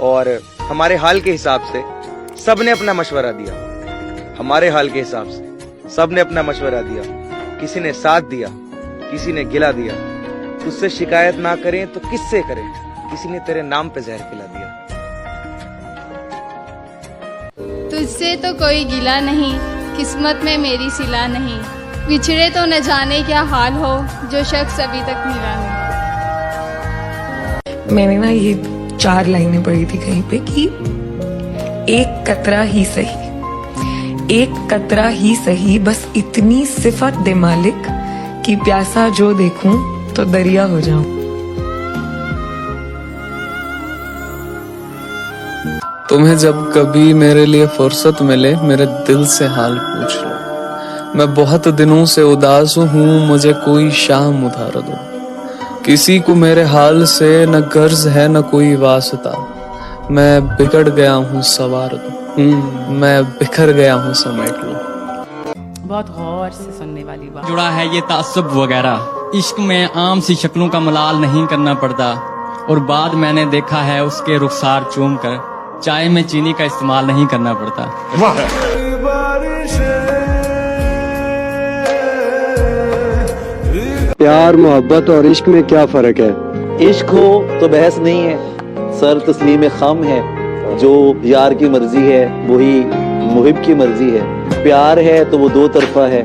और हमारे हाल के हिसाब से सबने अपना मशवरा दिया। हमारे हाल के हिसाब से सबने अपना मशवरा दिया। किसी ने साथ दिया, किसी ने गिला दिया। तुझसे शिकायत ना करें तो किससे करें, किसी ने तेरे नाम पे जहर खिला दिया। तुझसे तो कोई गिला नहीं, किस्मत में मेरी सिला नहीं। बिछड़े तो न जाने क्या हाल हो, जो शख्स अभी तक मिला नहीं। मैंने ना ये 4 लाइनें पढ़ी थी कहीं पे कि एक कतरा ही सही, एक कतरा ही सही, बस इतनी सिफत दे मालिक कि प्यासा जो देखूं तो दरिया हो जाऊं। तुम्हें जब कभी मेरे लिए फुर्सत मिले, मेरे दिल से हाल पूछ लो। मैं बहुत दिनों से उदास हूँ, मुझे कोई शाम उधार दो। किसी को मेरे हाल से न गर्ज है न कोई वास्ता। मैं बिगड़ गया हूँ, सवार दो। मैं बिखर गया हूँ, समेट लो। बहुत गौर से सुनने वाली बात। जुड़ा है ये तासुब वगैरह, इश्क में आम सी शक्लों का मलाल नहीं करना पड़ता। और बाद मैंने देखा है उसके रुखसार चूम कर, चाय में चीनी का इस्तेमाल नहीं करना पड़ता। प्यार, मोहब्बत और इश्क में क्या फर्क है? इश्क हो तो बहस नहीं है, सर तस्लीम खम है। जो यार की मर्जी है वही मुहिब की मर्जी है। प्यार है तो वो दो तरफा है,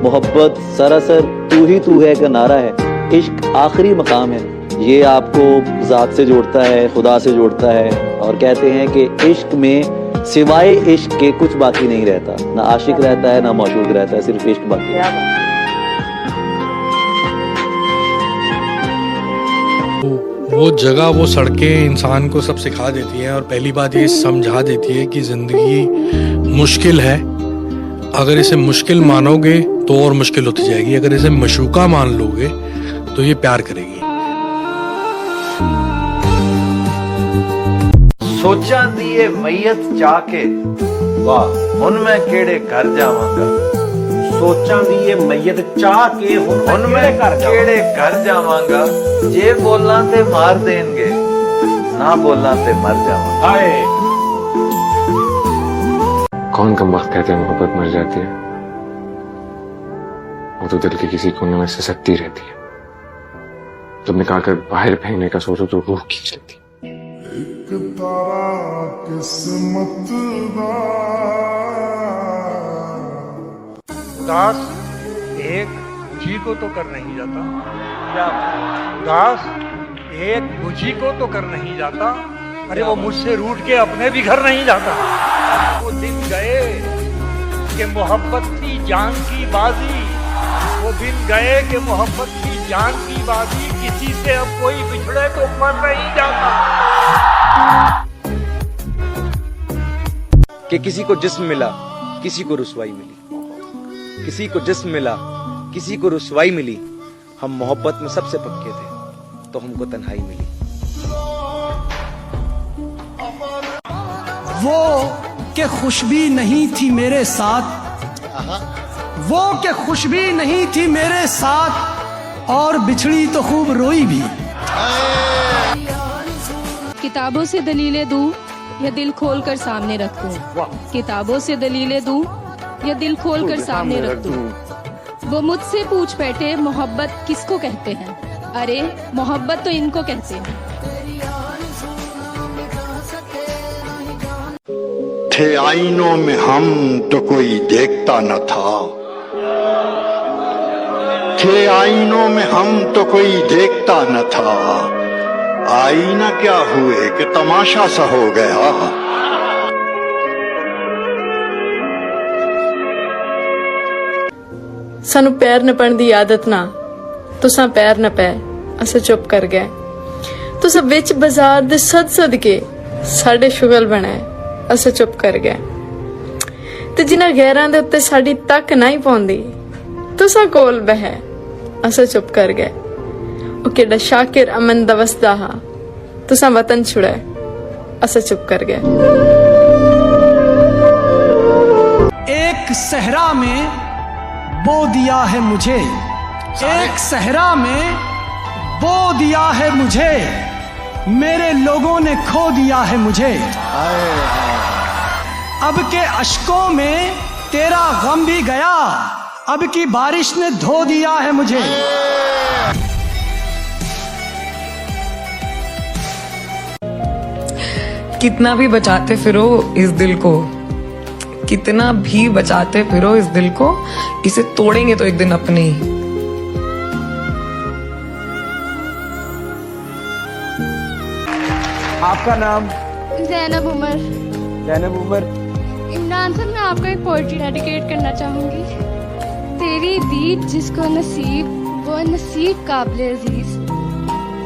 मोहब्बत सरासर तू ही तू है का नारा है। इश्क आखिरी मकाम है, ये आपको ज़ात से जोड़ता है, खुदा से जोड़ता है। और कहते हैं कि इश्क में सिवाय इश्क के कुछ बाकी नहीं रहता, ना आशिक रहता है ना मौजूद रहता है, सिर्फ इश्क बाकी है। वो जगह, वो सड़कें इंसान को सब सिखा देती हैं और पहली बात ये समझा देती है कि जिंदगी मुश्किल है। अगर इसे मुश्किल मानोगे तो और मुश्किल होती जाएगी, अगर इसे मशूका मान लोगे तो ये प्यार करेगी। सोचा दिए मैयत जाके, वाह उनमें केड़े घर जावांगा। सोचा दिए मैयत चाह के, उनमें केड़े घर जावांगा। जे बोलना ते मार देंगे, ना बोलना ते मर जावांगा। कौन कम वक्त कहते हैं मोहब्बत मर जाती है? वो तो दिल के किसी कोने में सिसकती रहती है। जब निकालकर बाहर फेंकने का सोचो तो रूह खींच लेती। एक तारा किस्मत उदास एक बुझी को तो कर नहीं जाता, क्या उदास एक बुझी को तो कर नहीं जाता। अरे वो मुझसे रूठ के अपने भी घर नहीं जाता। वो दिन गए कि मोहब्बत थी जान की बाजी, वो दिन गए कि मोहब्बत थी जान की बाजी। किसी से अब कोई बिछड़े तो मर नहीं जाता। कि किसी को जिस्म मिला, किसी को रुसवाई मिली। किसी को जिस्म मिला, किसी को रुसवाई मिली। हम मोहब्बत में सबसे पक्के थे तो हमको तन्हाई मिली। वो के खुशबी नहीं थी मेरे साथ, वो के खुशबी नहीं थी मेरे साथ, और बिछड़ी तो खूब रोई भी। किताबों से दलीलें दूं या दिल खोल कर सामने रख दूं। किताबों से दलीलें दूं या दिल खोल कर सामने रख दूं। वो मुझसे पूछ बैठे मोहब्बत किसको कहते हैं। अरे मोहब्बत तो इनको कहते हैं। थे आईनों में हम तो कोई देखता न था, थे आईनों में हम तो कोई देखता न था। आईना क्या हुए कि तमाशा सा हो गया। सानू पैर नपण दी आदत ना, तुसा पैर न पै असे चुप कर गए। तुसा विच बाजार दे सद सद के साडे शुगल बने, असे चुप कर गए। ते जिन्हां गैरां दे उत्ते साडी तक नहीं पौंदी, तुसा कोल बह असे चुप कर गए। ओ केड़ा शाकिर अमन दा वसदा हा, तुसा वतन छुड़े असे चुप कर गए। एक सहरा में बो दिया है मुझे, एक सहरा में बो दिया है मुझे, मेरे लोगों ने खो दिया है मुझे। अब के अश्कों में तेरा गम भी गया, अब की बारिश ने धो दिया है मुझे। कितना भी बचाते फिरो इस दिल को, कितना भी बचाते फिरो इस दिल को, इसे तोड़ेंगे तो एक दिन अपने ही। आपका नाम? जैनब उमर। जैनब उमर। इमरान सर, मैं आपको एक पोइट्री डेडिकेट करना चाहूँगी। तेरी दीद जिसको नसीब, वो नसीब काबिल अजीज।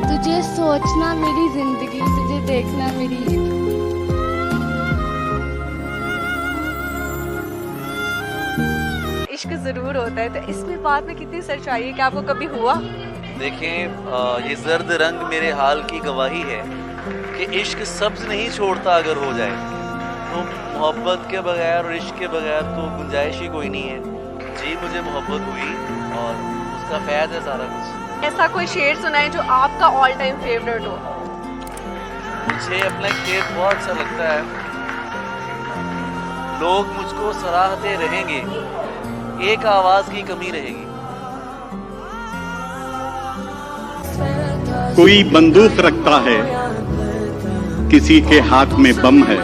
तुझे सोचना मेरी जिंदगी, तुझे देखना मेरी ईद। इश्क जरूर होता है, तो इसमें बात में कितनी सच्चाई है? क्या आपको कभी हुआ? देखें, ये जर्द रंग मेरे हाल की गवाही है कि इश्क सब्ज नहीं छोड़ता अगर हो जाए तो। मोहब्बत के बगैर और इश्क के बगैर तो गुंजाइश ही कोई नहीं है। जी, मुझे मोहब्बत हुई और उसका फैज़ है सारा कुछ। ऐसा कोई शेर सुनाए जो आपका ऑल टाइम फेवरेट हो? मुझे अपना एक शेर बहुत अच्छा लगता है। लोग मुझको सराहते रहेंगे, एक आवाज की कमी रहेगी। कोई बंदूक रखता है, किसी के हाथ में बम है।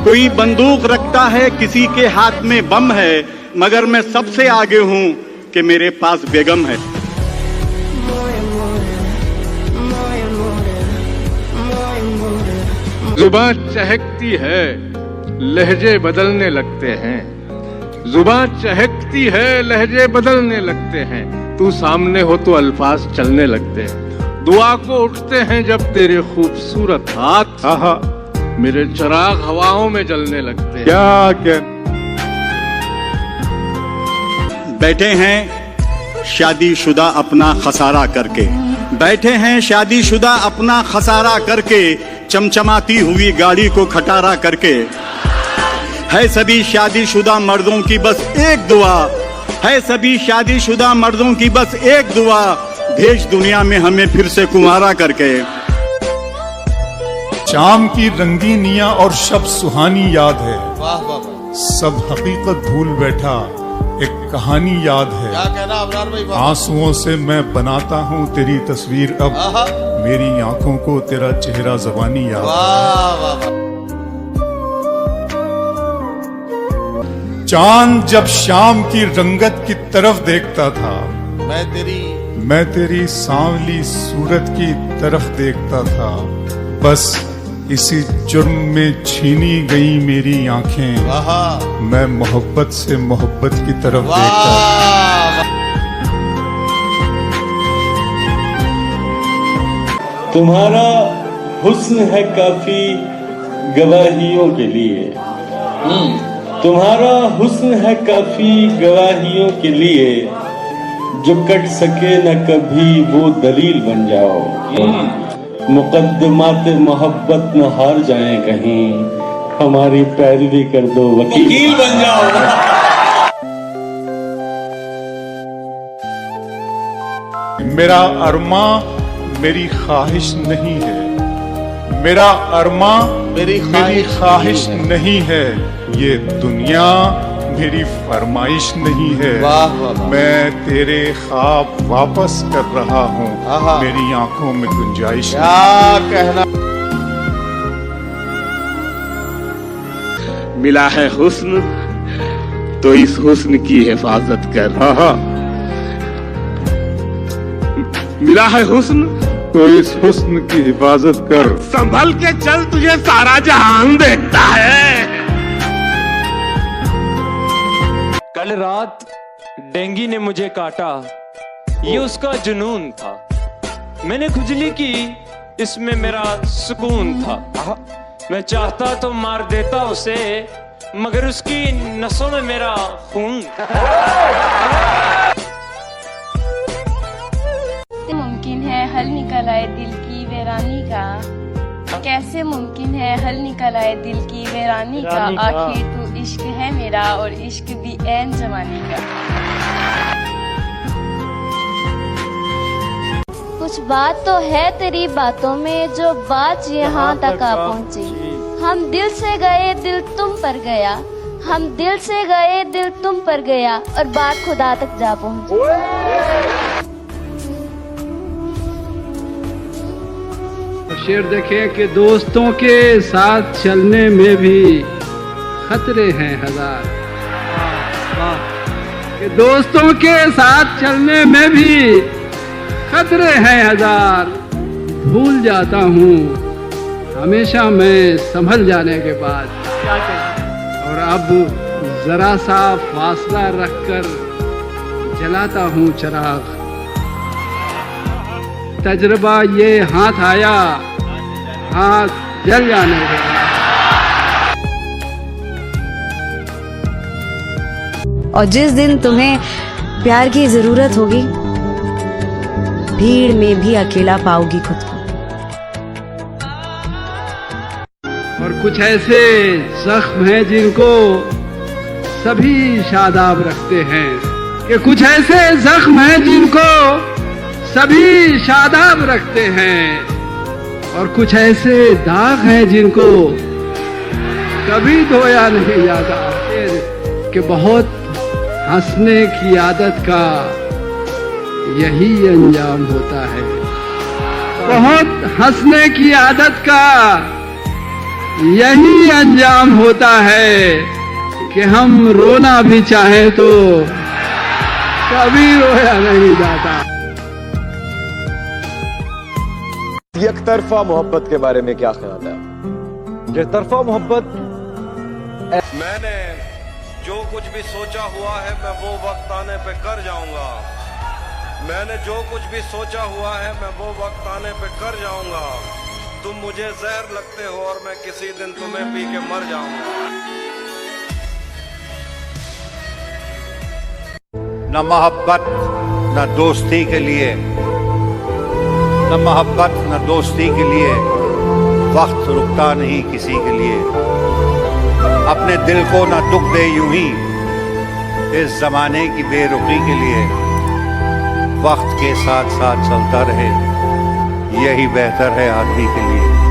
कोई बंदूक रखता है, किसी के हाथ में बम है, मगर मैं सबसे आगे हूं कि मेरे पास बेगम है। जुबान चहकती है, लहजे बदलने लगते हैं। जुबान चहकती है, लहजे बदलने लगते हैं। तू सामने हो तो अल्फाज चलने लगते हैं। दुआ को उठते हैं जब तेरे खूबसूरत हाथ, आहा, मेरे चिराग हवाओं में जलने लगते हैं। क्या बैठे हैं शादीशुदा अपना खसारा करके, बैठे हैं शादीशुदा अपना खसारा करके, चमचमाती हुई गाड़ी को खटारा करके। है सभी शादीशुदा मर्दों की बस एक दुआ, है सभी शादीशुदा मर्दों की बस एक दुआ, भेज दुनिया में हमें फिर से कुंवारा करके। शाम की रंगीनियां और शब सुहानी याद है, सब हकीकत भूल बैठा, एक कहानी याद है। क्या कहना अबरार भाई? आंसुओं से मैं बनाता हूँ तेरी तस्वीर, अब मेरी आंखों को तेरा चेहरा ज़बानी याद है। चांद जब शाम की रंगत की तरफ देखता था, मैं तेरी सांवली सूरत की तरफ देखता था। बस इसी जुर्म में छीनी गई मेरी आंखें, मैं मोहब्बत से मोहब्बत की तरफ देखता था। तुम्हारा हुस्न है काफी गवाहियों के लिए, तुम्हारा हुस्न है काफी गवाहियों के लिए, जो कट सके न कभी वो दलील बन जाओ। मुकद्दमात मोहब्बत न हार जाए कहीं, हमारी पैरवी कर दो वकील बन जाओ। मेरा अरमा मेरी ख्वाहिश नहीं है, मेरा अरमा मेरी ख्वाहिश नहीं है, ये दुनिया मेरी फरमाइश नहीं है। मैं तेरे ख्वाब वापस कर रहा हूँ, मेरी आंखों में गुंजाइश कहना। मिला है हुस्न तो इस हुस्न की हिफाजत कर। मिला है हुस्न तो इस हुस्न की हिफाजत कर। संभल के चल, तुझे सारा जहान देखता है। कल रात डेंगी ने मुझे काटा, ये उसका जुनून था। मैंने खुजली की, इसमें मेरा सुकून था। मैं चाहता तो मार देता उसे, मगर उसकी नसों में मेरा खून था। मुमकिन है हल निकल आए दिल की वीरानी का, कैसे मुमकिन है हल निकल आए दिल की वीरानी का। आखिर तू इश्क है मेरा और इश्क भी ऐन जमाने का। कुछ बात तो है तेरी बातों में जो बात यहाँ तक आ पहुँची। हम दिल से गए दिल तुम पर गया, हम दिल से गए दिल तुम पर गया और बात खुदा तक जा पहुँची। शेर देखे कि दोस्तों के साथ चलने में भी खतरे हैं हजार। कि दोस्तों के साथ चलने में भी खतरे हैं हजार। भूल जाता हूँ हमेशा मैं संभल जाने के बाद, और अब जरा सा फासला रखकर जलाता हूँ चिराग। तजुर्बा ये हाथ आया, हाथ जल जाने के बाद। और जिस दिन तुम्हें प्यार की जरूरत होगी, भीड़ में भी अकेला पाओगी खुद को। और कुछ ऐसे जख्म हैं जिनको सभी शादाब रखते हैं, कि कुछ ऐसे जख्म हैं जिनको सभी शादाब रखते हैं, और कुछ ऐसे दाग हैं जिनको कभी धोया नहीं जाता। कि बहुत हंसने की आदत का यही अंजाम होता है। बहुत हंसने की आदत का यही अंजाम होता है कि हम रोना भी चाहें तो कभी रोया नहीं जाता। एकतरफा मोहब्बत के बारे में क्या ख्याल है? एकतरफा मोहब्बत, मैंने जो कुछ भी सोचा हुआ है मैं वो वक्त आने पे कर जाऊंगा। मैंने जो कुछ भी सोचा हुआ है मैं वो वक्त आने पे कर जाऊंगा। तुम मुझे जहर लगते हो और मैं किसी दिन तुम्हें पी के मर जाऊंगा। न मोहब्बत न दोस्ती के लिए, न मोहब्बत न दोस्ती के लिए वक्त रुकता नहीं किसी के लिए। अपने दिल को न दुख दे यूं ही इस जमाने की बेरुखी के लिए। वक्त के साथ साथ चलता रहे यही बेहतर है आदमी के लिए।